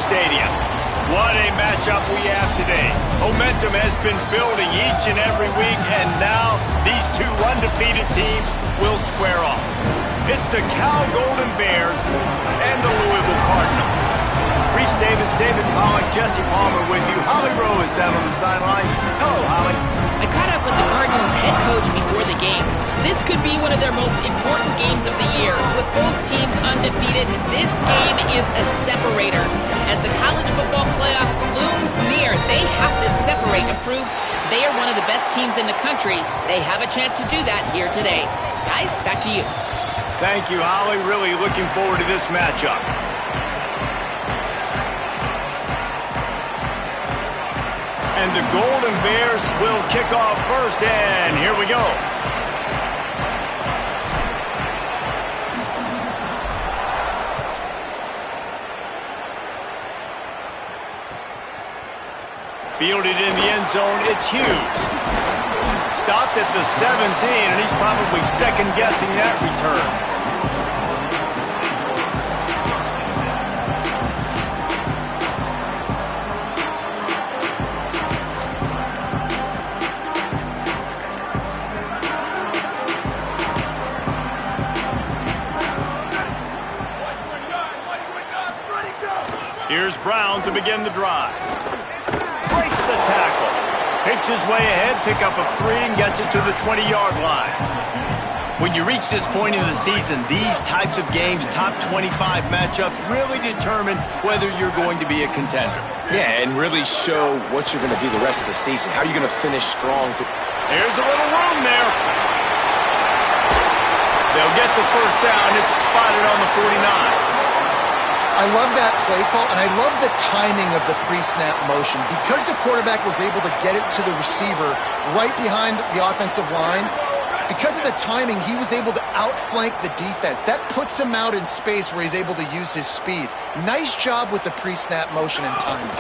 Stadium. What a matchup we have today. Momentum has been building each and every week, and now these two undefeated teams will square off. It's the Cal Golden Bears and the Louisville Cardinals. Reese Davis, David Pollack, Jesse Palmer with you. Holly Rowe is down on the sideline. Hello, Holly. I caught up with the Cardinals head coach before the game. This could be one of their most important games of the year. With both teams undefeated, this game is a separator. As the college football playoff looms near, they have to separate and prove they are one of the best teams in the country. They have a chance to do that here today. Guys, back to you. Thank you, Holly. Really looking forward to this matchup. And the Golden Bears will kick off first, and here we go. Fielded in the end zone, it's Hughes. Stopped at the 17, and he's probably second-guessing that return. Here's Brown to begin the drive. Breaks the tackle. Picks his way ahead, pick up of 3, and gets it to the 20-yard line. When you reach this point in the season, these types of games, top 25 matchups, really determine whether you're going to be a contender. Yeah, and really show what you're going to be the rest of the season. How are you going to finish strong? There's a little room there. They'll get the first down. It's spotted on the 49. I love that play call, and I love the timing of the pre-snap motion. Because the quarterback was able to get it to the receiver right behind the offensive line, because of the timing, he was able to outflank the defense. That puts him out in space where he's able to use his speed. Nice job with the pre-snap motion and timing.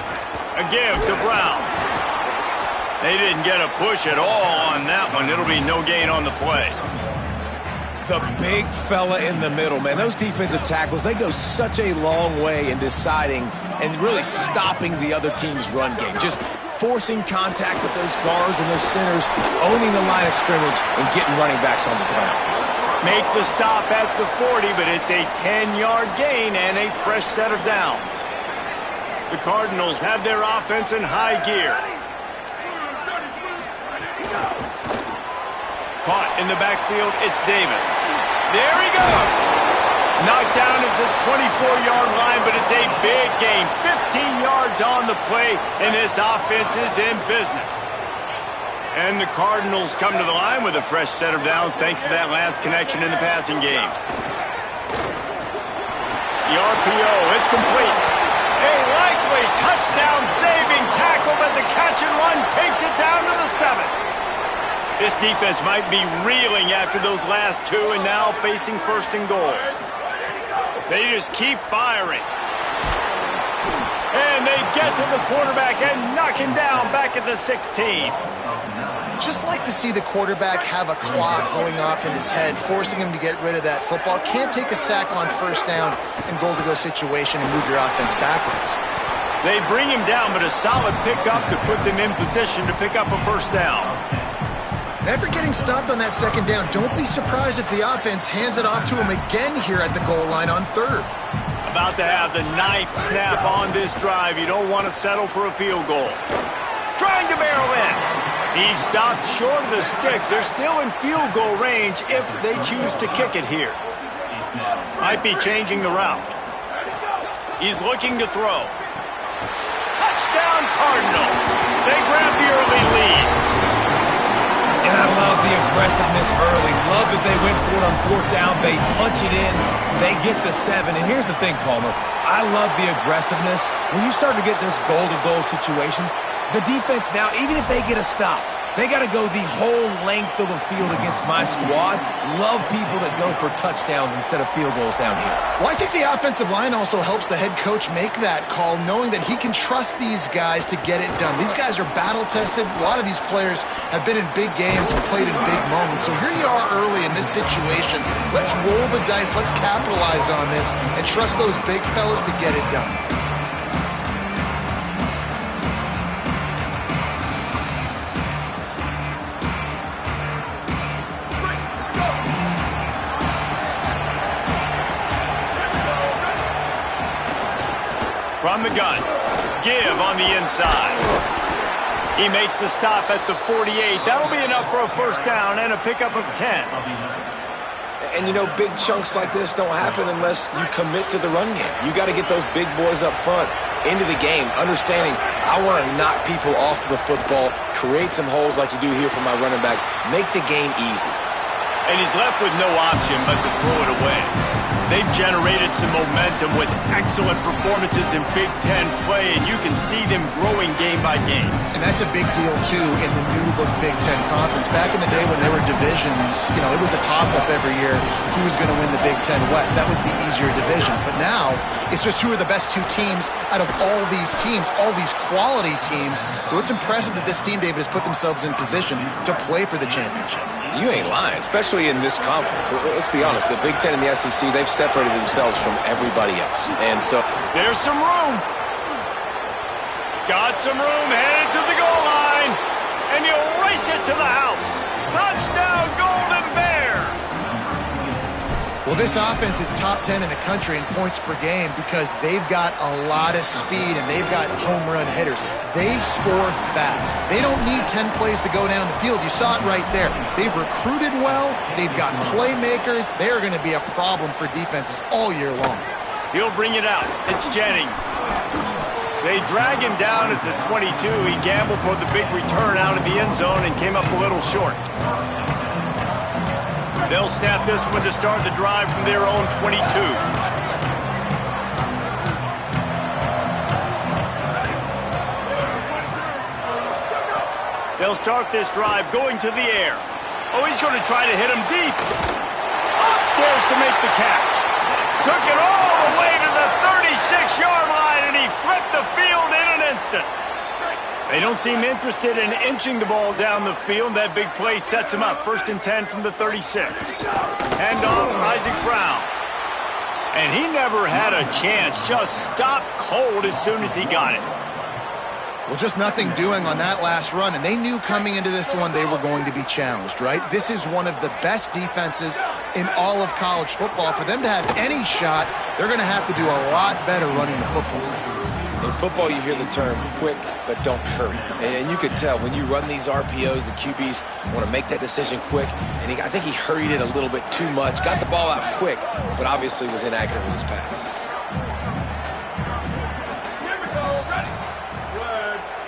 A give to Brown. They didn't get a push at all on that one. It'll be no gain on the play. The big fella in the middle, man. Those defensive tackles, they go such a long way in deciding and really stopping the other team's run game. Just forcing contact with those guards and those centers, owning the line of scrimmage, and getting running backs on the ground. Make the stop at the 40, but it's a 10-yard gain and a fresh set of downs. The Cardinals have their offense in high gear. Caught in the backfield, it's Davis. There he goes. Knocked down at the 24-yard line, but it's a big gain. 15 yards on the play, and this offense is in business. And the Cardinals come to the line with a fresh set of downs thanks to that last connection in the passing game. The RPO, it's complete. A likely touchdown-saving tackle, but the catch and run takes it down to the 7. This defense might be reeling after those last two and now facing first and goal. They just keep firing. And they get to the quarterback and knock him down back at the 16. Just like to see the quarterback have a clock going off in his head, forcing him to get rid of that football. Can't take a sack on first down and goal-to-go situation and move your offense backwards. They bring him down, but a solid pickup to put them in position to pick up a first down. After getting stopped on that second down, don't be surprised if the offense hands it off to him again here at the goal line on 3rd. About to have the 9th snap on this drive. You don't want to settle for a field goal. Trying to barrel in. He stopped short of the sticks. They're still in field goal range if they choose to kick it here. Might be changing the route. He's looking to throw. Touchdown Cardinals. They grab the early lead. And I love the aggressiveness early. Love that they went for it on 4th down. They punch it in. They get the 7. And here's the thing, Palmer. I love the aggressiveness. When you start to get those goal-to-goal situations, the defense now, even if they get a stop, they got to go the whole length of a field against my squad. Love people that go for touchdowns instead of field goals down here. Well, I think the offensive line also helps the head coach make that call, knowing that he can trust these guys to get it done. These guys are battle-tested. A lot of these players have been in big games and played in big moments. So here you are early in this situation. Let's roll the dice. Let's capitalize on this and trust those big fellas to get it done. From the gun. Give on the inside. He makes the stop at the 48. That'll be enough for a first down and a pickup of 10. And, you know, big chunks like this don't happen unless you commit to the run game. You got to get those big boys up front into the game, understanding I want to knock people off the football, create some holes like you do here for my running back, make the game easy. And he's left with no option but to throw it away. They've generated some momentum with excellent performances in Big Ten play, and you can see them growing game by game. And that's a big deal, too, in the new look Big Ten Conference. Back in the day when there were divisions, you know, it was a toss-up every year who's going to win the Big Ten West. That was the easier division. But now, it's just who are the best two teams out of all these teams, all these quality teams. So it's impressive that this team, David, has put themselves in position to play for the championship. You ain't lying, especially in this conference. Let's be honest, the Big Ten and the SEC, they've separated themselves from everybody else. And so there's some room. Got some room, headed to the goal line. And he'll race it to the house. Touchdown, Golden Bears. Well, this offense is top 10 in the country in points per game because they've got a lot of speed and they've got home run hitters. They score fast. They don't need 10 plays to go down the field. You saw it right there. They've recruited well. They've got playmakers. They're going to be a problem for defenses all year long. He'll bring it out. It's Jennings. They drag him down at the 22. He gambled for the big return out of the end zone and came up a little short. They'll snap this one to start the drive from their own 22. They'll start this drive going to the air. Oh, he's going to try to hit him deep. Upstairs to make the catch. Took it all the way to the 36-yard line, and he flipped the field in an instant. They don't seem interested in inching the ball down the field. That big play sets him up. 1st and 10 from the 36. Hand off Isaac Brown. And he never had a chance. Just stopped cold as soon as he got it. Well, just nothing doing on that last run, and they knew coming into this one they were going to be challenged, right? This is one of the best defenses in all of college football. For them to have any shot, they're going to have to do a lot better running the football. In football, you hear the term quick, but don't hurry. And you could tell when you run these RPOs, the QBs want to make that decision quick. And I think he hurried it a little bit too much. Got the ball out quick, but obviously was inaccurate with his pass.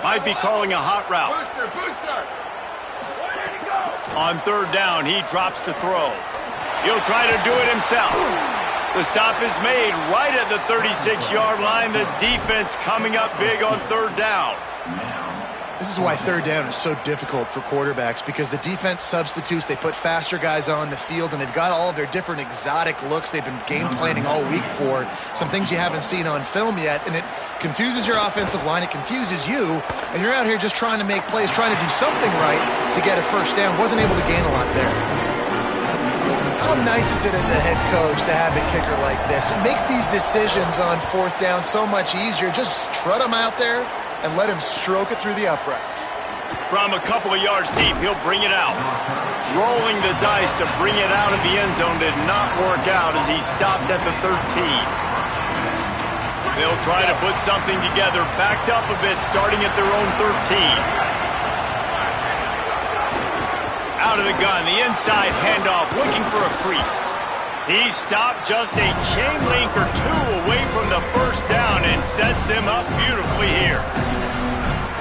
Might be calling a hot route. Booster. On 3rd down, he drops to throw. He'll try to do it himself. The stop is made right at the 36-yard line. The defense coming up big on 3rd down. This is why 3rd down is so difficult for quarterbacks, because the defense substitutes. They put faster guys on the field, and they've got all of their different exotic looks they've been game planning all week for, some things you haven't seen on film yet, and it confuses your offensive line. It confuses you, and you're out here just trying to make plays, trying to do something right to get a first down. Wasn't able to gain a lot there. How nice is it as a head coach to have a kicker like this? It makes these decisions on 4th down so much easier. Just trot him out there and let him stroke it through the uprights. From a couple of yards deep, he'll bring it out. Rolling the dice to bring it out of the end zone did not work out as he stopped at the 13. They'll try to put something together, backed up a bit, starting at their own 13. Out of the gun, the inside handoff, looking for a crease. He stopped just a chain link or two away from the first down and sets them up beautifully here.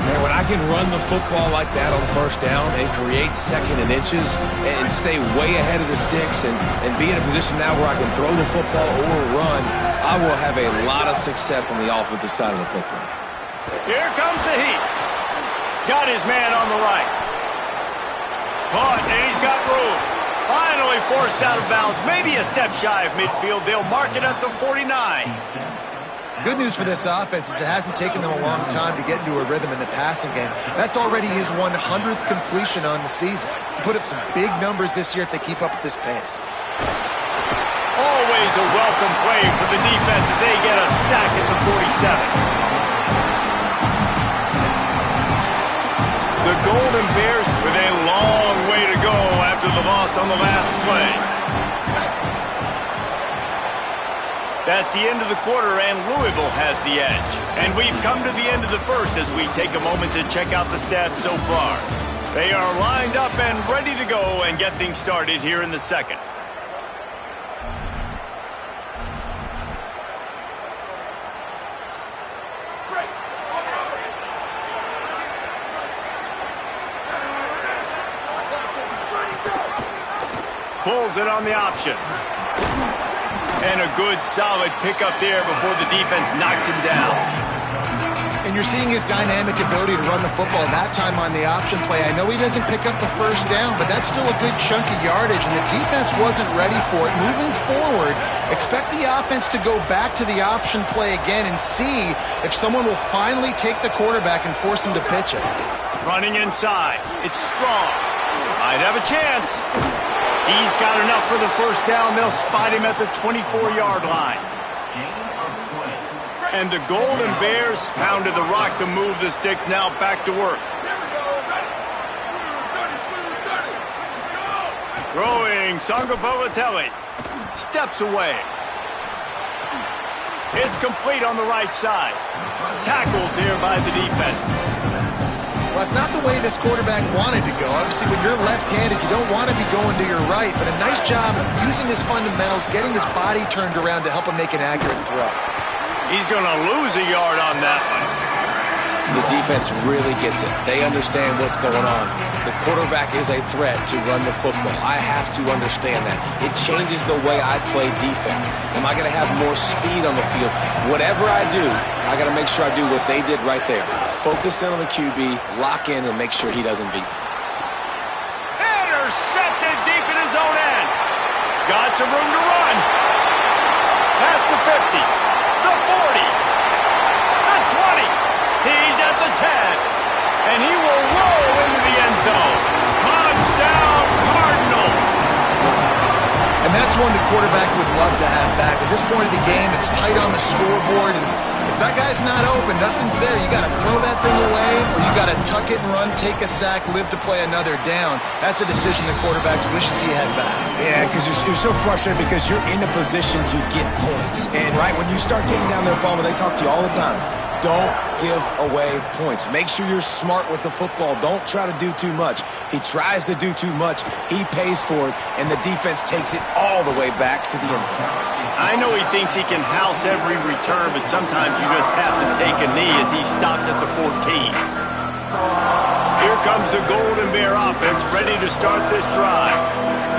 Man, when I can run the football like that on 1st down and create 2nd and inches and stay way ahead of the sticks and be in a position now where I can throw the football or run, I will have a lot of success on the offensive side of the football. Here comes the heat. Got his man on the right. Caught, and he's got room. Finally forced out of bounds. Maybe a step shy of midfield. They'll mark it at the 49. Good news for this offense is it hasn't taken them a long time to get into a rhythm in the passing game. That's already his 100th completion on the season. He put up some big numbers this year if they keep up at this pace. Always a welcome play for the defense as they get a sack at the 47. The Golden Bears with a long way to go after the loss on the last play. That's the end of the quarter, and Louisville has the edge. And we've come to the end of the first as we take a moment to check out the stats so far. They are lined up and ready to go and get things started here in the second. Pulls it on the option. And a good, solid pickup there before the defense knocks him down. And you're seeing his dynamic ability to run the football that time on the option play. I know he doesn't pick up the first down, but that's still a good chunk of yardage, and the defense wasn't ready for it. Moving forward, expect the offense to go back to the option play again and see if someone will finally take the quarterback and force him to pitch it. Running inside. It's strong. Might have a chance. He's got enough for the first down. They'll spot him at the 24-yard line. And the Golden Bears pounded the rock to move the sticks. Now back to work. Throwing, Sangapavatelli steps away. It's complete on the right side. Tackled there by the defense. Well, that's not the way this quarterback wanted to go. Obviously, when you're left-handed, you don't want to be going to your right, but a nice job using his fundamentals, getting his body turned around to help him make an accurate throw. He's going to lose a yard on that one. The defense really gets it. They understand what's going on. The quarterback is a threat to run the football. I have to understand that. It changes the way I play defense. Am I going to have more speed on the field? Whatever I do, I got to make sure I do what they did right there. Focus in on the QB, lock in, and make sure he doesn't beat me. Intercepted deep in his own end. Got some room to run. Past the 50, the 40, the 20. He's at the 10, and he will roll into the end zone. Touchdown, Cardinals. And that's one the quarterback would love to have back. At this point of the game, it's tight on the scoreboard, and if that guy's not open, nothing's there. You got to throw that thing away, or you got to tuck it and run, take a sack, live to play another down. That's a decision the quarterback wishes he had back. Yeah, because you're so frustrated because you're in a position to get points. And, right, when you start getting down there, Palmer, they talk to you all the time. Don't give away points. Make sure you're smart with the football. Don't try to do too much. He tries to do too much. He pays for it, and the defense takes it all the way back to the end zone. I know he thinks he can house every return, but sometimes you just have to take a knee as he stopped at the 14. Here comes the Golden Bear offense ready to start this drive.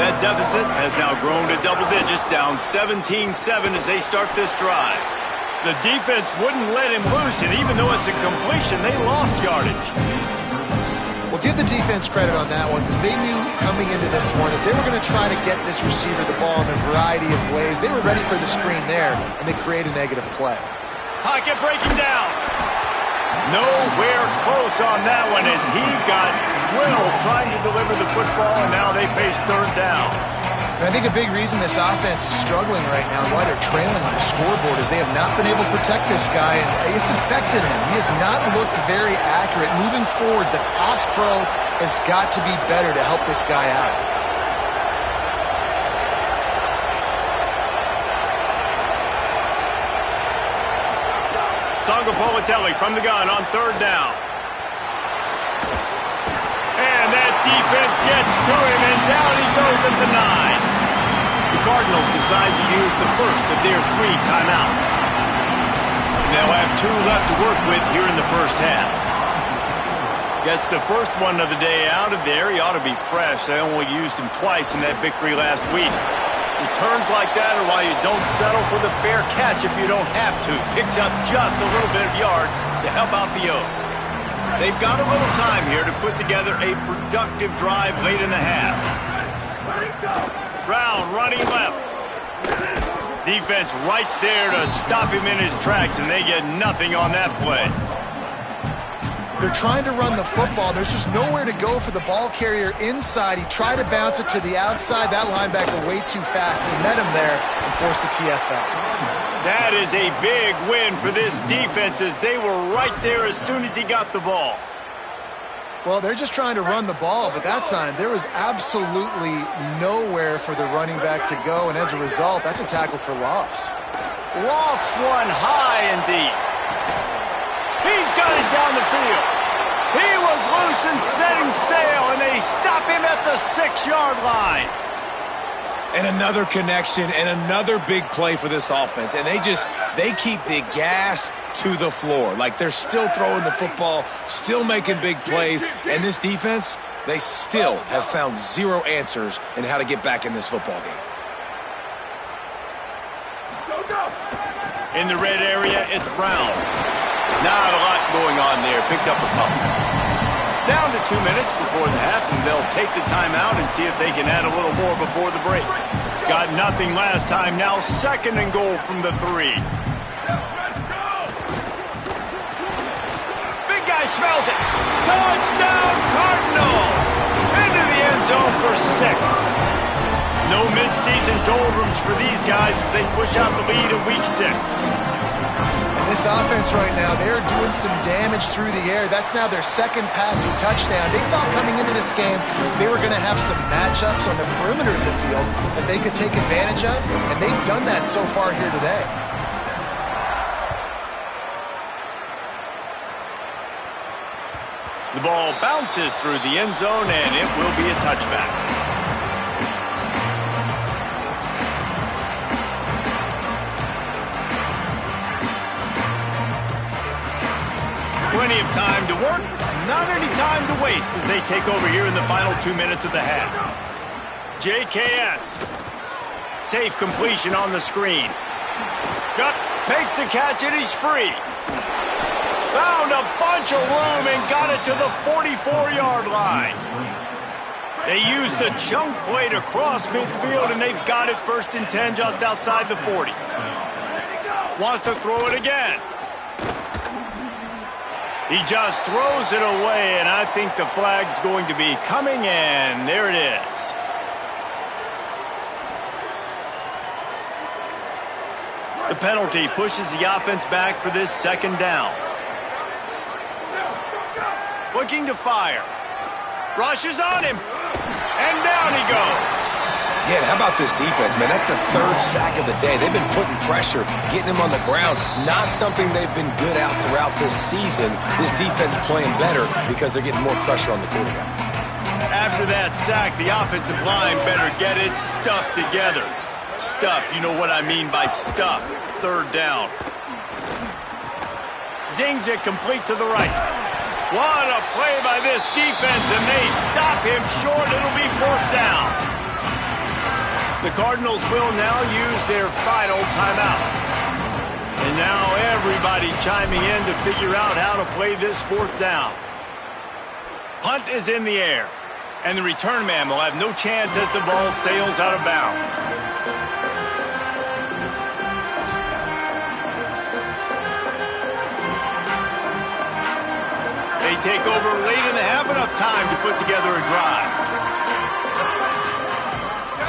That deficit has now grown to double digits, down 17-7 as they start this drive. The defense wouldn't let him loose, and even though it's a completion, they lost yardage. Well, give the defense credit on that one because they knew coming into this one that they were going to try to get this receiver the ball in a variety of ways. They were ready for the screen there, and they create a negative play. Pocket breaking down. Nowhere close on that one as he got drilled trying to deliver the football, and now they face third down. And I think a big reason this offense is struggling right now and why they're trailing on the scoreboard is they have not been able to protect this guy, and it's affected him. He has not looked very accurate. Moving forward, the pass pro has got to be better to help this guy out. Sangapavatelli from the gun on third down. And that defense gets to him, and down he goes at the 9. The Cardinals decide to use the first of their 3 timeouts. They'll have 2 left to work with here in the first half. Gets the first one of the day out of there. He ought to be fresh. They only used him twice in that victory last week. Returns like that are why you don't settle for the fair catch if you don't have to. Picks up just a little bit of yards to help out the Oaks. They've got a little time here to put together a productive drive late in the half. Brown running left. Defense right there to stop him in his tracks, and they get nothing on that play. They're trying to run the football. There's just nowhere to go for the ball carrier inside. He tried to bounce it to the outside. That linebacker way too fast. He met him there and forced the TFL. That is a big win for this defense as they were right there as soon as he got the ball. Well, they're just trying to run the ball, but that time there was absolutely nowhere for the running back to go, and as a result, that's a tackle for loss. Lofts one high and deep. He's got it down the field. He was loose and setting sail, and they stop him at the 6-yard line. And another connection and another big play for this offense. And they keep the gas to the floor. Like they're still throwing the football, still making big plays. And this defense, they still have found zero answers in how to get back in this football game. In the red area, it's Brown. Not a lot going on there. Picked up a couple. Down to 2 minutes before the half, and they'll take the timeout and see if they can add a little more before the break. Got nothing last time. Now 2nd and goal from the 3. Big guy smells it. Touchdown Cardinals! Into the end zone for 6. No mid-season doldrums for these guys as they push out the lead in week 6. This offense right now, they're doing some damage through the air. That's now their 2nd passing touchdown. They thought coming into this game they were going to have some matchups on the perimeter of the field that they could take advantage of, and they've done that so far here today. The ball bounces through the end zone, and it will be a touchback. Plenty of time to work, not any time to waste as they take over here in the final 2 minutes of the half. JKS. Safe completion on the screen. Makes the catch and he's free. Found a bunch of room and got it to the 44-yard line. They used the chunk play to cross midfield and they've got it 1st and 10 just outside the 40. Wants to throw it again. He just throws it away, and I think the flag's going to be coming, and there it is. The penalty pushes the offense back for this 2nd down. Looking to fire. Rushes on him, and down he goes. Yeah, and how about this defense, man? That's the 3rd sack of the day. They've been putting pressure, getting him on the ground. Not something they've been good at throughout this season. This defense playing better because they're getting more pressure on the quarterback. After that sack, the offensive line better get its stuff together. Stuff, you know what I mean by stuff. 3rd down. Zings it complete to the right. What a play by this defense, and they stop him short. It'll be 4th down. The Cardinals will now use their final timeout. And now everybody chiming in to figure out how to play this 4th down. Punt is in the air, and the return man will have no chance as the ball sails out of bounds. They take over late in the half, enough time to put together a drive.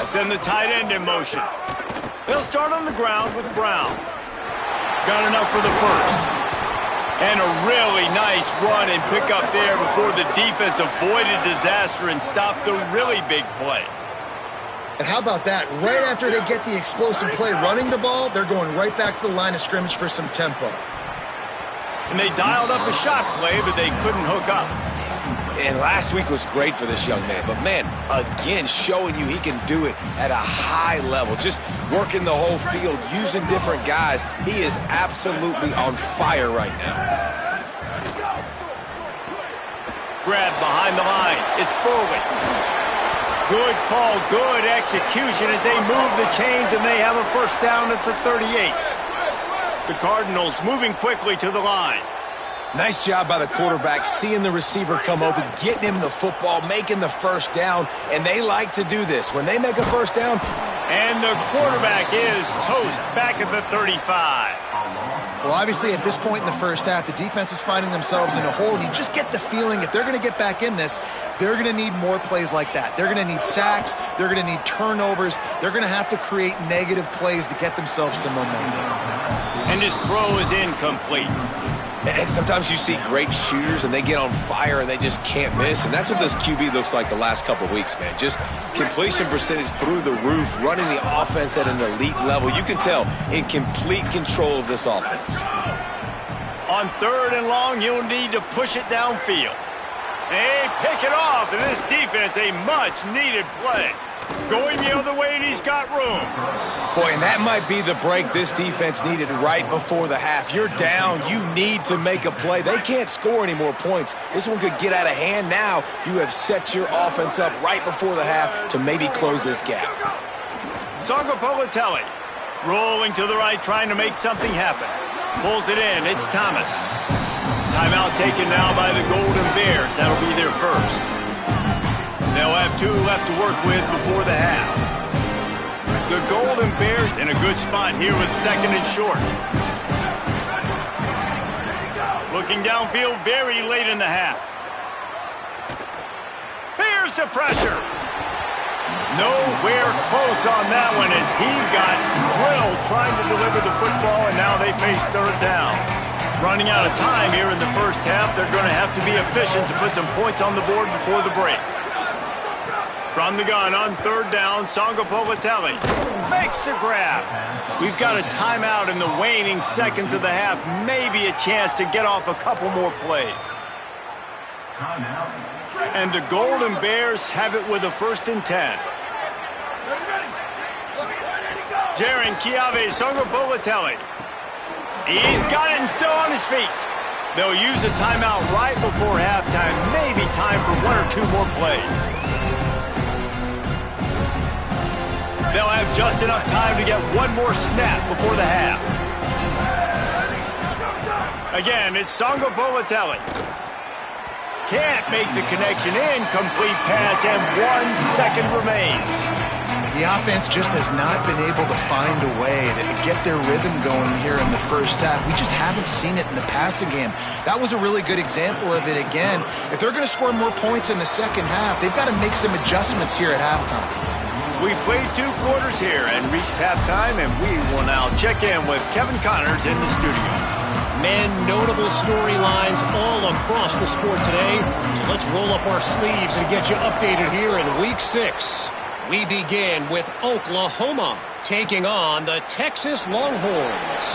Send the tight end in motion. They'll start on the ground with Brown. Got enough for the 1st. And a really nice run and pick up there before the defense avoided disaster and stopped the really big play. And how about that? Right after they get the explosive play running the ball, they're going right back to the line of scrimmage for some tempo. And they dialed up a shot play, but they couldn't hook up. And last week was great for this young man. But, man, again, showing you he can do it at a high level. Just working the whole field, using different guys. He is absolutely on fire right now. Grab behind the line. It's Foley. Good call, good execution as they move the chains, and they have a 1st down at the 38. The Cardinals moving quickly to the line. Nice job by the quarterback, seeing the receiver come open, getting him the football, making the 1st down, and they like to do this. When they make a 1st down, and the quarterback is toast back at the 35. Well, obviously, at this point in the 1st half, the defense is finding themselves in a hole, and you just get the feeling if they're going to get back in this, they're going to need more plays like that. They're going to need sacks. They're going to need turnovers. They're going to have to create negative plays to get themselves some momentum. And his throw is incomplete. And sometimes you see great shooters and they get on fire and they just can't miss. And that's what this QB looks like the last couple weeks, man. Just completion percentage through the roof, running the offense at an elite level. You can tell in complete control of this offense. On 3rd and long, you'll need to push it downfield. They pick it off, and this defense, a much-needed play. Going the other way, and he's got room. Boy, and that might be the break this defense needed right before the half. You're down. You need to make a play. They can't score any more points. This one could get out of hand now. You have set your offense up right before the half to maybe close this gap. Sangopolitelli rolling to the right, trying to make something happen. Pulls it in. It's Thomas. Timeout taken now by the Golden Bears. That'll be their first. They'll have 2 left to work with before the half. The Golden Bears in a good spot here with 2nd and short. Looking downfield very late in the half. Here's the pressure. Nowhere close on that one as he got drilled trying to deliver the football, and now they face 3rd down. Running out of time here in the first half. They're going to have to be efficient to put some points on the board before the break. From the gun on 3rd down, Sangopolitelli makes the grab. We've got a timeout in the waning seconds of the half. Maybe a chance to get off a couple more plays. And the Golden Bears have it with a 1st and 10. Jaron Kiave Sangopolitelli. He's got it and still on his feet. They'll use a timeout right before halftime. Maybe time for 1 or 2 more plays. They'll have just enough time to get 1 more snap before the half. Again, it's Sangopolitelli. Can't make the connection. Incomplete pass, and 1 second remains. The offense just has not been able to find a way to get their rhythm going here in the first half. We just haven't seen it in the passing game. That was a really good example of it again. If they're going to score more points in the second half, they've got to make some adjustments here at halftime. We've played 2 quarters here and reached halftime, and we will now check in with Kevin Connors in the studio. Man, notable storylines all across the sport today. So let's roll up our sleeves and get you updated here in Week 6. We begin with Oklahoma taking on the Texas Longhorns.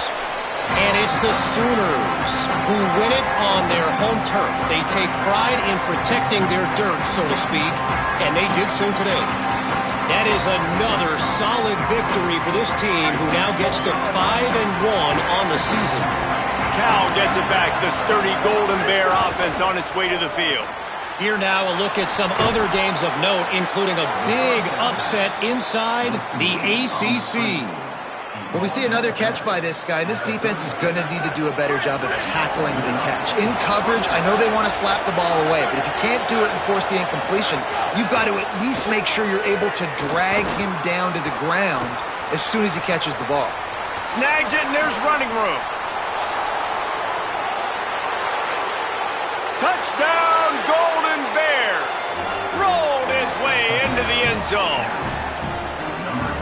And it's the Sooners who win it on their home turf. They take pride in protecting their dirt, so to speak, and they did so today. That is another solid victory for this team, who now gets to 5-1 on the season. Cal gets it back. The sturdy Golden Bear offense on its way to the field. Here now a look at some other games of note, including a big upset inside the ACC. Well, we see another catch by this guy. This defense is going to need to do a better job of tackling the catch. In coverage, I know they want to slap the ball away, but if you can't do it and force the incompletion, you've got to at least make sure you're able to drag him down to the ground as soon as he catches the ball. Snags it, and there's running room. Touchdown, Golden Bears! Rolled his way into the end zone.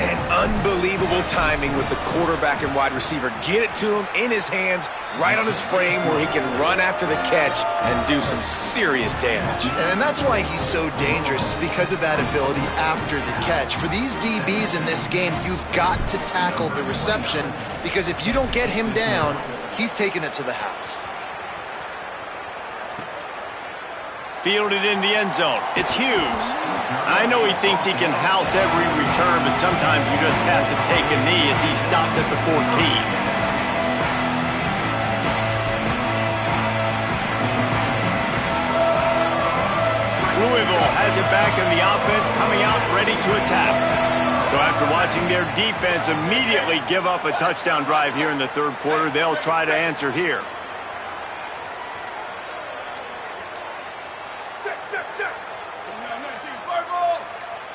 And unbelievable timing with the quarterback and wide receiver. Get it to him in his hands, right on his frame, where he can run after the catch and do some serious damage. And that's why he's so dangerous, because of that ability after the catch. For these DBs in this game, you've got to tackle the reception, because if you don't get him down, he's taking it to the house. Fielded in the end zone. It's Hughes. I know he thinks he can house every return, but sometimes you just have to take a knee as he stopped at the 14. Louisville has it back, and the offense coming out ready to attack. So after watching their defense immediately give up a touchdown drive here in the 3rd quarter, they'll try to answer here.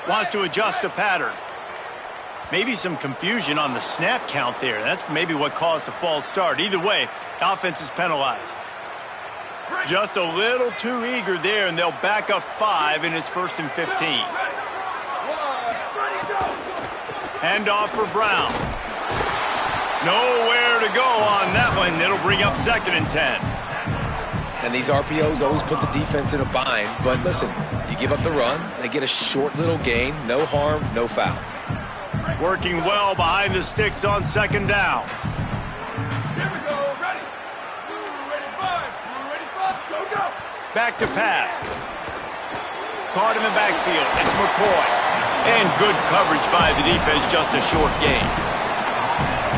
Wants to adjust the pattern. Maybe some confusion on the snap count there. That's maybe what caused the false start. Either way, offense is penalized. Just a little too eager there, and they'll back up 5, and it's 1st and 15. Hand off for Brown. Nowhere to go on that one. It'll bring up 2nd and 10. And these RPOs always put the defense in a bind. But listen, you give up the run, they get a short little gain, no harm, no foul. Working well behind the sticks on second down. Here we go. Ready? Ready, five. Go, go. Back to pass. Caught in the backfield. It's McCoy. And good coverage by the defense, just a short gain.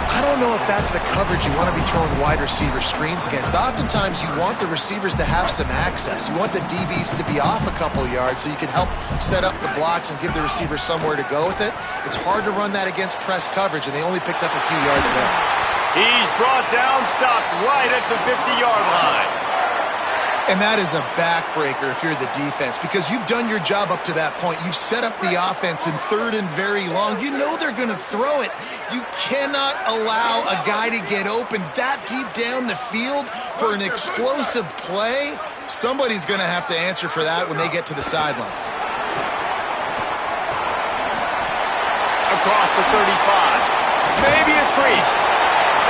I don't know if that's the coverage you want to be throwing wide receiver screens against. Oftentimes, you want the receivers to have some access. You want the DBs to be off a couple yards so you can help set up the blocks and give the receiver somewhere to go with it. It's hard to run that against press coverage, and they only picked up a few yards there. He's brought down, stopped right at the 50-yard line. And that is a backbreaker if you're the defense, because you've done your job up to that point. You've set up the offense in third and very long. You know they're going to throw it. You cannot allow a guy to get open that deep down the field for an explosive play. Somebody's going to have to answer for that when they get to the sidelines. Across the 35. Maybe a crease.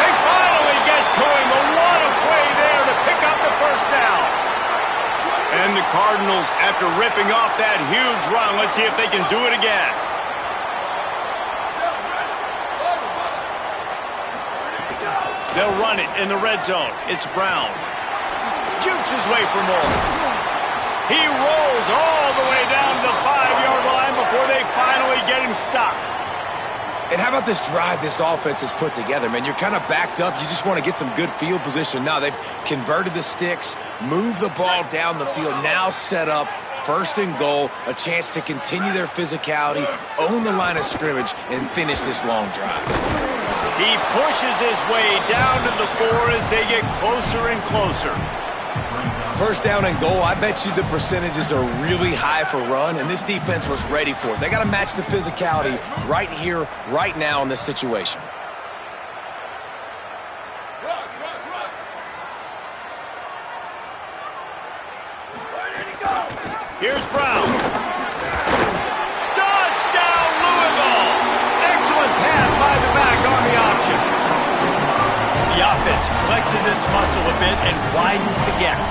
They finally get to him. A what a play there to pick up the first down. And the Cardinals, after ripping off that huge run, let's see if they can do it again. They'll run it in the red zone. It's Brown. Jukes his way for more. He rolls all the way down to the 5-yard line before they finally get him stopped. And how about this drive this offense has put together, man? You're kind of backed up. You just want to get some good field position. Now they've converted the sticks, moved the ball down the field, now set up first and goal, a chance to continue their physicality, own the line of scrimmage, and finish this long drive. He pushes his way down to the 4 as they get closer and closer. First down and goal, I bet you the percentages are really high for run, and this defense was ready for it. They got to match the physicality right here, right now in this situation. Here's Brown. Touchdown, Louisville! Excellent pass by the back on the option. The offense flexes its muscle a bit and widens the gap.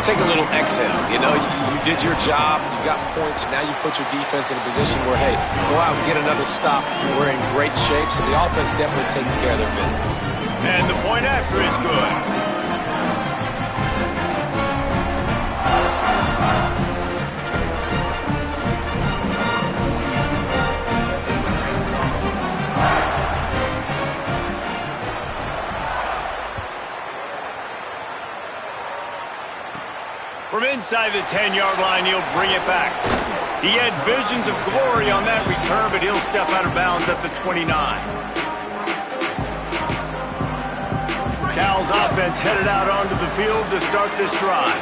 Take a little exhale. You know, you did your job. You got points. Now you put your defense in a position where, hey, go out and get another stop. We're in great shape, so the offense definitely taking care of their business. And the point after is good. From inside the 10-yard line, he'll bring it back. He had visions of glory on that return, but he'll step out of bounds at the 29. Cal's offense headed out onto the field to start this drive.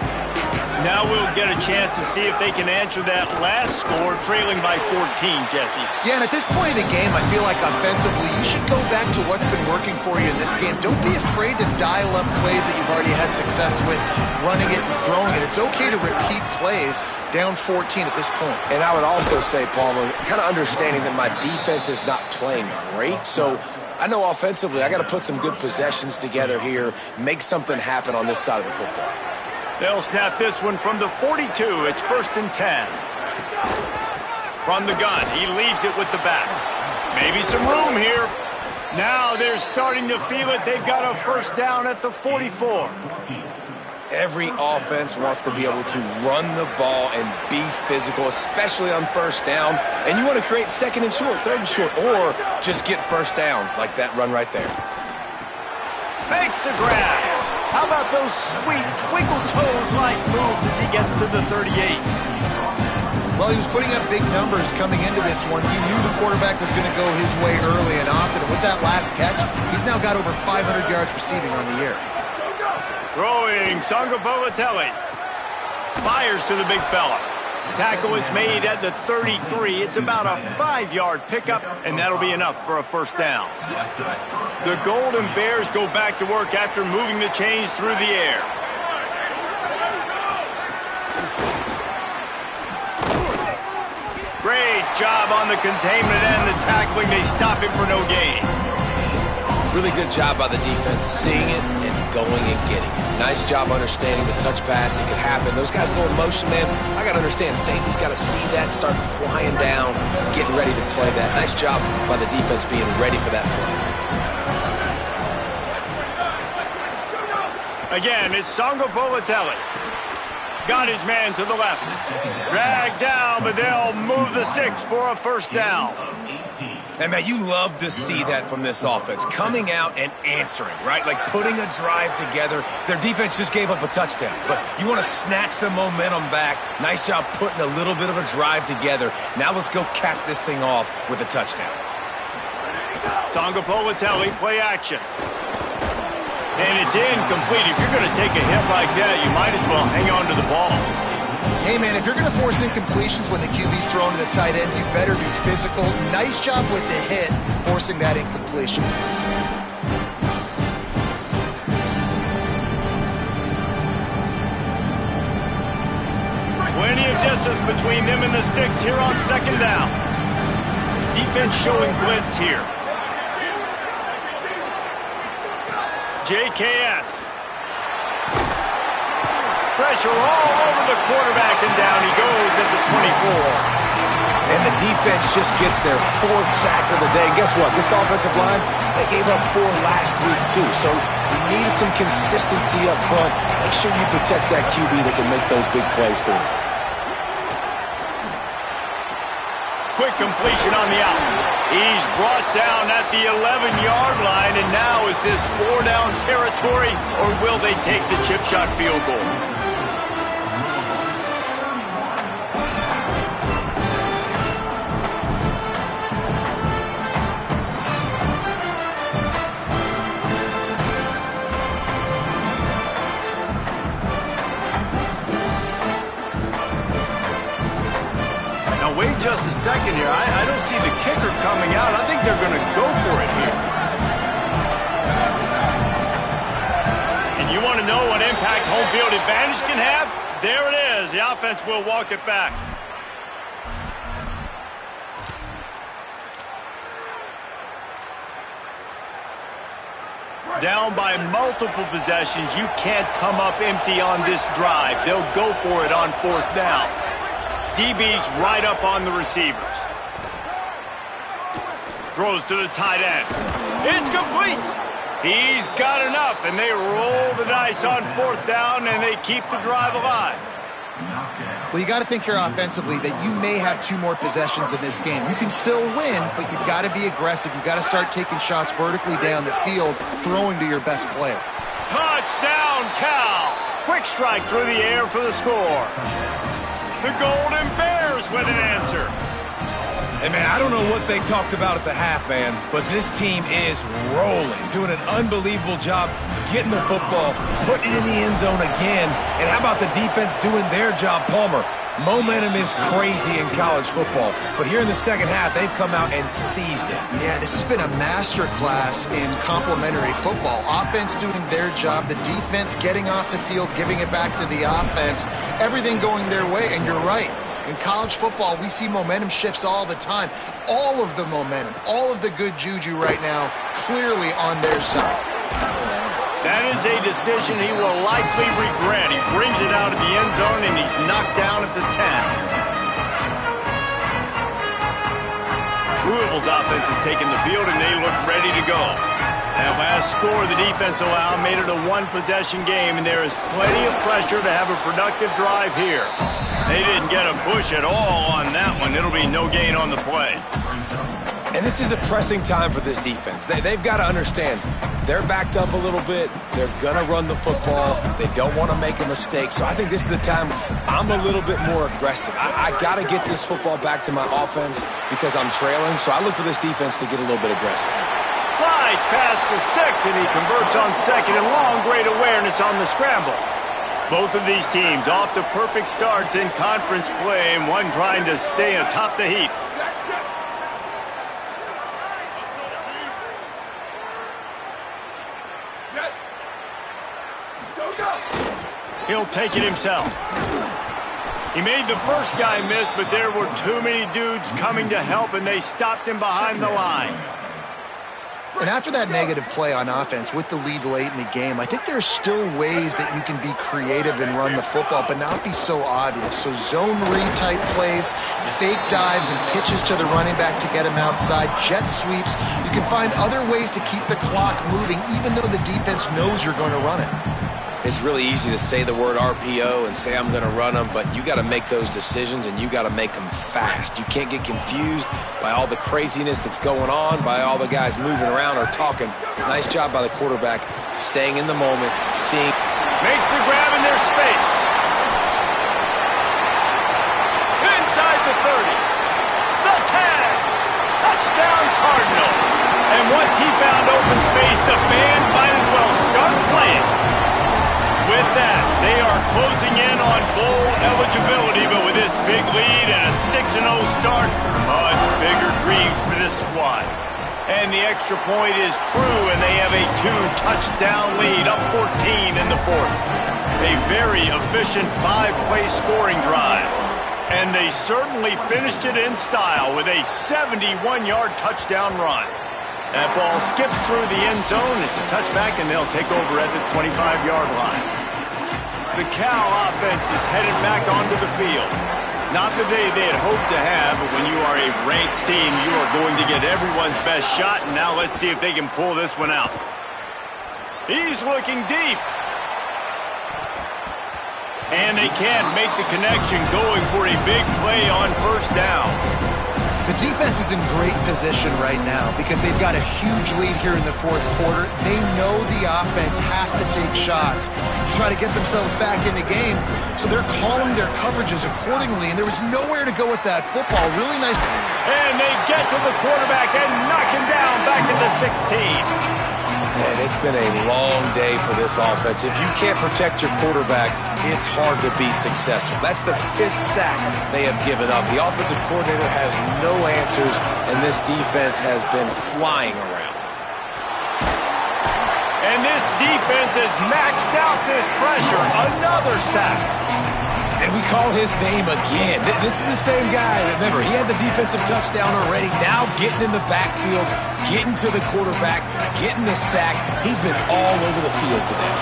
Now we'll get a chance to see if they can answer that last score, trailing by 14, Jesse. Yeah, and at this point in the game, I feel like offensively, you should go back to what's been working for you in this game. Don't be afraid to dial up plays that you've already had success with, running it and throwing it. It's okay to repeat plays down 14 at this point. And I would also say, Palmer, kind of understanding that my defense is not playing great, so I know offensively I got to put some good possessions together here, make something happen on this side of the football. They'll snap this one from the 42. It's 1st and 10. From the gun, he leaves it with the back. Maybe some room here. Now they're starting to feel it. They've got a first down at the 44. Every offense wants to be able to run the ball and be physical, especially on first down. And you want to create second and short, third and short, or just get first downs like that run right there. Makes the grab. How about those sweet twinkle toes-like moves as he gets to the 38? Well, he was putting up big numbers coming into this one. He knew the quarterback was going to go his way early and often. And with that last catch, he's now got over 500 yards receiving on the year. Throwing, Sangapolatelli. Fires to the big fella. Tackle is made at the 33. It's about a 5-yard pickup, and that'll be enough for a first down. The Golden Bears go back to work after moving the chains through the air. Great job on the containment and the tackling. They stop him for no gain. Really good job by the defense, seeing it and going and getting it. Nice job understanding the touch pass. It could happen. Those guys go in motion, man. I got to understand, safety's got to see that, start flying down, getting ready to play that. Nice job by the defense being ready for that play. Again, it's Songo Bolatelli. Got his man to the left. Dragged down, but they'll move the sticks for a first down. And, man, you love to see that from this offense. Coming out and answering, right? Like putting a drive together. Their defense just gave up a touchdown. But you want to snatch the momentum back. Nice job putting a little bit of a drive together. Now let's go cap this thing off with a touchdown. Songo Bolatelli, play action. And it's incomplete. If you're going to take a hit like that, you might as well hang on to the ball. Hey, man, if you're going to force incompletions when the QB's thrown to the tight end, you better be physical. Nice job with the hit, forcing that incompletion. Plenty of distance between them and the sticks here on second down. Defense showing blitz here. JKS. Pressure all over the quarterback, and down he goes at the 24. And the defense just gets their fourth sack of the day. And guess what? This offensive line, they gave up 4 last week, too. So you need some consistency up front. Make sure you protect that QB that can make those big plays for you. Quick completion on the out. He's brought down at the 11-yard line, and now is this 4-down territory, or will they take the chip shot field goal? Wait just a second here. I don't see the kicker coming out. I think they're going to go for it here. And you want to know what impact home field advantage can have? There it is. The offense will walk it back. Down by multiple possessions. You can't come up empty on this drive. They'll go for it on 4th down. DB's right up on the receivers. Throws to the tight end. It's complete. He's got enough, and they roll the dice on 4th down, and they keep the drive alive. Well, you got to think here offensively that you may have 2 more possessions in this game. You can still win, but you've got to be aggressive. You've got to start taking shots vertically down the field, throwing to your best player. Touchdown, Cal. Quick strike through the air for the score. The Golden Bears with an answer. Hey, man, I don't know what they talked about at the half, man, but this team is rolling, doing an unbelievable job getting the football, putting it in the end zone again. And how about the defense doing their job, Palmer? Momentum is crazy in college football, but here in the second half, they've come out and seized it. Yeah, this has been a master class in complementary football. Offense doing their job, the defense getting off the field, giving it back to the offense, everything going their way, and you're right. In college football, we see momentum shifts all the time. All of the momentum, all of the good juju right now, clearly on their side. That is a decision he will likely regret. He brings it out of the end zone, and he's knocked down at the 10. Louisville's offense has taken the field, and they look ready to go. That last score the defense allowed made it a 1-possession game, and there is plenty of pressure to have a productive drive here. They didn't get a push at all on that one. It'll be no gain on the play. And this is a pressing time for this defense. They've got to understand, they're backed up a little bit. They're going to run the football. They don't want to make a mistake. So I think this is the time I'm a little bit more aggressive. I got to get this football back to my offense because I'm trailing. So I look for this defense to get a little bit aggressive. Slides past the sticks, and he converts on 2nd and long. Great awareness on the scramble. Both of these teams off to perfect starts in conference play, and one trying to stay atop the heap. He'll take it himself. He made the first guy miss, but there were too many dudes coming to help, and they stopped him behind the line. And after that negative play on offense with the lead late in the game, I think there's still ways that you can be creative and run the football, but not be so obvious. So zone read type plays, fake dives and pitches to the running back to get him outside, jet sweeps. You can find other ways to keep the clock moving, even though the defense knows you're going to run it. It's really easy to say the word RPO and say I'm going to run them, but you got to make those decisions and you got to make them fast. You can't get confused by all the craziness that's going on, by all the guys moving around or talking. Nice job by the quarterback, staying in the moment, seeing. Makes the grab in their space. Inside the 30. The tag. Touchdown Cardinals. And once he found open space, the band might as well start playing. With that, they are closing in on bowl eligibility, but with this big lead and a 6-0 start, much bigger dreams for this squad. And the extra point is true, and they have a 2-touchdown lead, up 14 in the fourth. A very efficient 5-play scoring drive. And they certainly finished it in style with a 71-yard touchdown run. That ball skips through the end zone. It's a touchback, and they'll take over at the 25-yard line. The Cal offense is headed back onto the field. Not the day they had hoped to have, but when you are a ranked team, you are going to get everyone's best shot, and now let's see if they can pull this one out. He's looking deep. And they can't make the connection, going for a big play on first down. The defense is in great position right now because they've got a huge lead here in the fourth quarter. They know the offense has to take shots to try to get themselves back in the game, so they're calling their coverages accordingly, and there was nowhere to go with that football. Really nice. And they get to the quarterback and knock him down back into 16. And it's been a long day for this offense. If you can't protect your quarterback, it's hard to be successful. That's the 5th sack they have given up. The offensive coordinator has no answers, and this defense has been flying around. And this defense has maxed out this pressure. Another sack. And we call his name again. This is the same guy. Remember, he had the defensive touchdown already. Now getting in the backfield, getting to the quarterback, getting the sack. He's been all over the field today.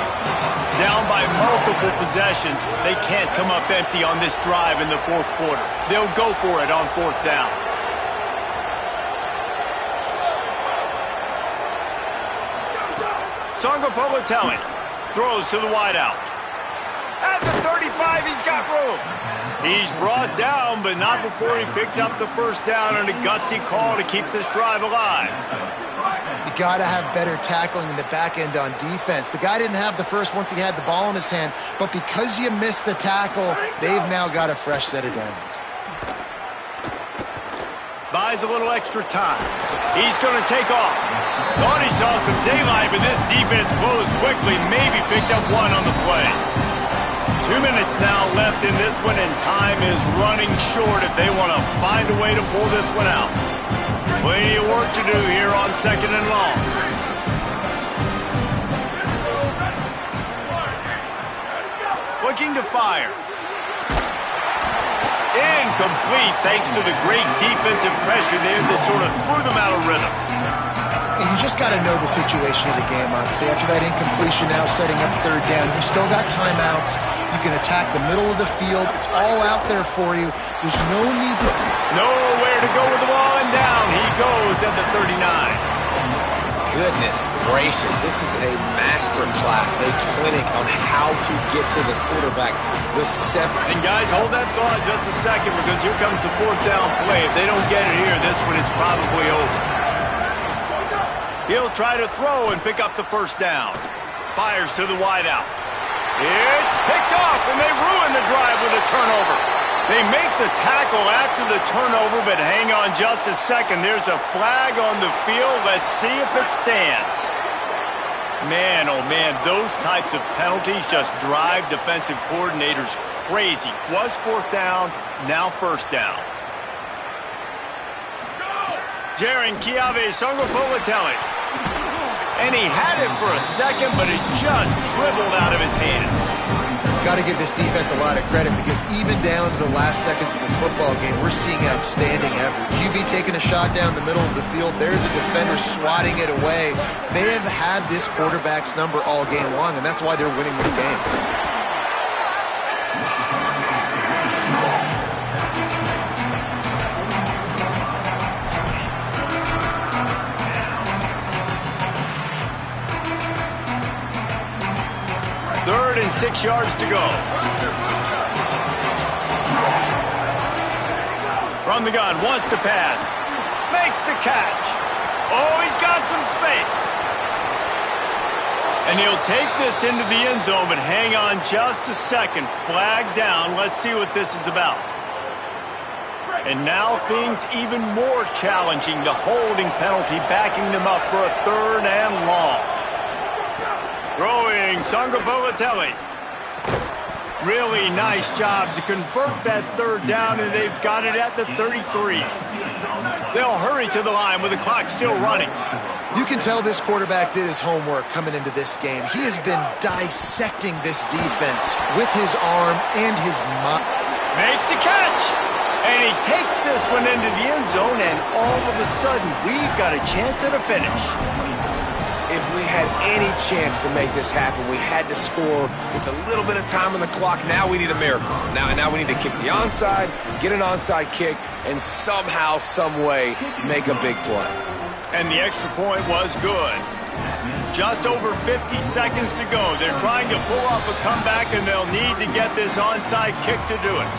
Down by multiple possessions, they can't come up empty on this drive in the fourth quarter. They'll go for it on fourth down. Sangapolitelli throws to the wideout. At the 35, he's got room. He's brought down, but not before he picks up the first down and a gutsy call to keep this drive alive. You got to have better tackling in the back end on defense. The guy didn't have the first once he had the ball in his hand, but because you missed the tackle, they've now got a fresh set of downs. Buys a little extra time. He's going to take off. Thought he saw some daylight, but this defense closed quickly, maybe picked up one on the play. 2 minutes now left in this one, and time is running short if they want to find a way to pull this one out. Plenty of work to do here on 2nd and long. Looking to fire. Incomplete thanks to the great defensive pressure there that sort of threw them out of rhythm. And you just got to know the situation of the game, obviously. After that incompletion, now setting up third down, you still got timeouts. You can attack the middle of the field. It's all out there for you. There's no need to... Nowhere to go with the ball, and down he goes at the 39. Goodness gracious, this is a master class, a clinic on how to get to the quarterback. And guys, hold that thought just a second, because here comes the fourth down play. If they don't get it here, this one is probably over. He'll try to throw and pick up the first down. Fires to the wideout. It's picked off, and they ruin the drive with a turnover. They make the tackle after the turnover, but hang on just a second. There's a flag on the field. Let's see if it stands. Man, oh man, those types of penalties just drive defensive coordinators crazy. Was fourth down, now first down. Jaron Kiave Sangapolitelli. And he had it for a second, but it just dribbled out of his hands. Got to give this defense a lot of credit because even down to the last seconds of this football game, we're seeing outstanding effort. QB taking a shot down the middle of the field. There's a defender swatting it away. They have had this quarterback's number all game long, and that's why they're winning this game. Third and 6 yards to go. From the gun, wants to pass. Makes the catch. Oh, he's got some space. And he'll take this into the end zone, but hang on just a second. Flag down. Let's see what this is about. And now things even more challenging. The holding penalty backing them up for a 3rd and long. Throwing Sangapolatelli. Really nice job to convert that 3rd down, and they've got it at the 33. They'll hurry to the line with the clock still running. You can tell this quarterback did his homework coming into this game. He has been dissecting this defense with his arm and his mind. Makes the catch. And he takes this one into the end zone, and all of a sudden, we've got a chance at a finish. If we had any chance to make this happen, we had to score with a little bit of time on the clock. Now we need a miracle. Now we need to kick the onside, get an onside kick, and somehow, some way, make a big play. And the extra point was good. Just over 50 seconds to go. They're trying to pull off a comeback, and they'll need to get this onside kick to do it.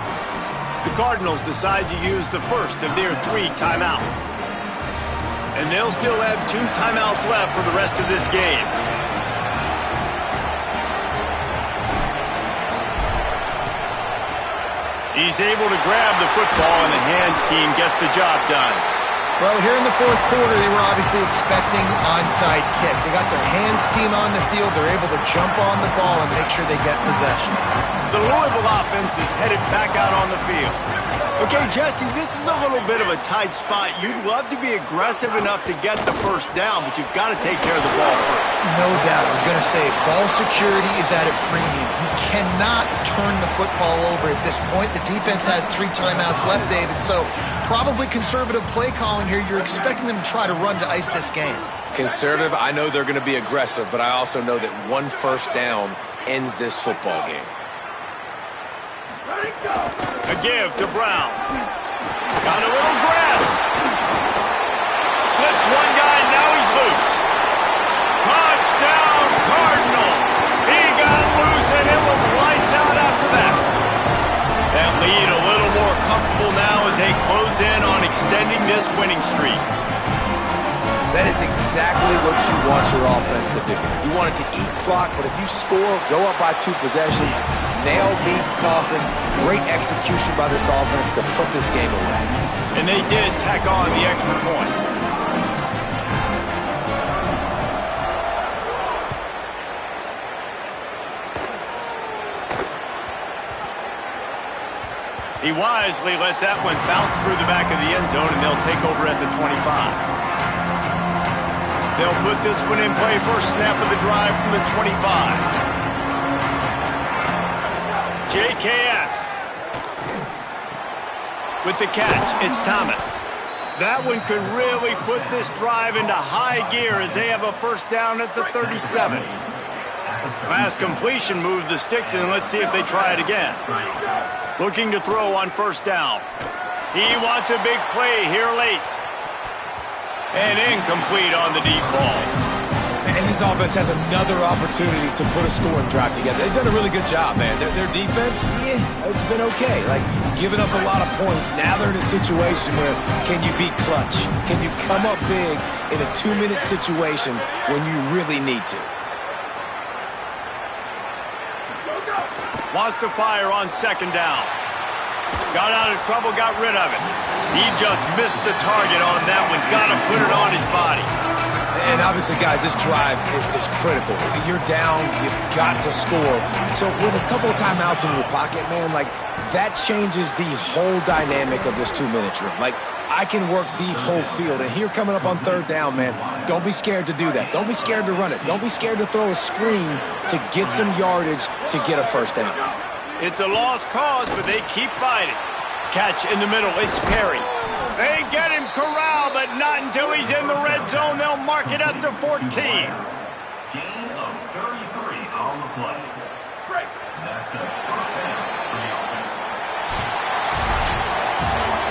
The Cardinals decide to use the first of their 3 timeouts. And they'll still have 2 timeouts left for the rest of this game. He's able to grab the football, and the hands team gets the job done. Well, here in the 4th quarter, they were obviously expecting onside kick. They got their hands team on the field. They're able to jump on the ball and make sure they get possession. The Louisville offense is headed back out on the field. Okay, Jesse, this is a little bit of a tight spot. You'd love to be aggressive enough to get the first down, but you've got to take care of the ball first. No doubt. I was going to say, ball security is at a premium. You cannot turn the football over at this point. The defense has 3 timeouts left, David, so probably conservative play calling here. You're expecting them to try to run to ice this game. Conservative, I know they're going to be aggressive, but I also know that 1 first down ends this football game. A give to Brown. Got a little grass. Slips one guy, now he's loose. Touchdown, Cardinals. He got loose, and it was lights out after that. That lead a little more comfortable now as they close in on extending this winning streak. That is exactly what you want your offense to do. You want it to eat clock, but if you score, go up by 2 possessions, nail, meet, coffin, great execution by this offense to put this game away. And they did tack on the extra point. He wisely lets that one bounce through the back of the end zone, and they'll take over at the 25. They'll put this one in play first snap of the drive from the 25. JKS. With the catch, it's Thomas. That one could really put this drive into high gear as they have a first down at the 37. Last completion moved the sticks in. Let's see if they try it again. Looking to throw on first down. He wants a big play here late. And incomplete on the deep ball. And this offense has another opportunity to put a scoring drive together. They've done a really good job, man. Their defense, it's been okay. Like, giving up a lot of points. Now they're in a situation where can you be clutch? Can you come up big in a 2-minute situation when you really need to? Wants to fire on second down. Got out of trouble, got rid of it. He just missed the target on that one. Got to put it on his body. And obviously, guys, this drive is critical. You're down, you've got to score. So with a couple of timeouts in your pocket, man, like, that changes the whole dynamic of this 2-minute drill. Like, I can work the whole field. And here coming up on third down, man, don't be scared to do that. Don't be scared to run it. Don't be scared to throw a screen to get some yardage to get a first down. It's a lost cause, but they keep fighting. Catch in the middle. It's Perry. They get him corralled, but not until he's in the red zone. They'll mark it at the 14. Gain of 33 on the play. Break. That's a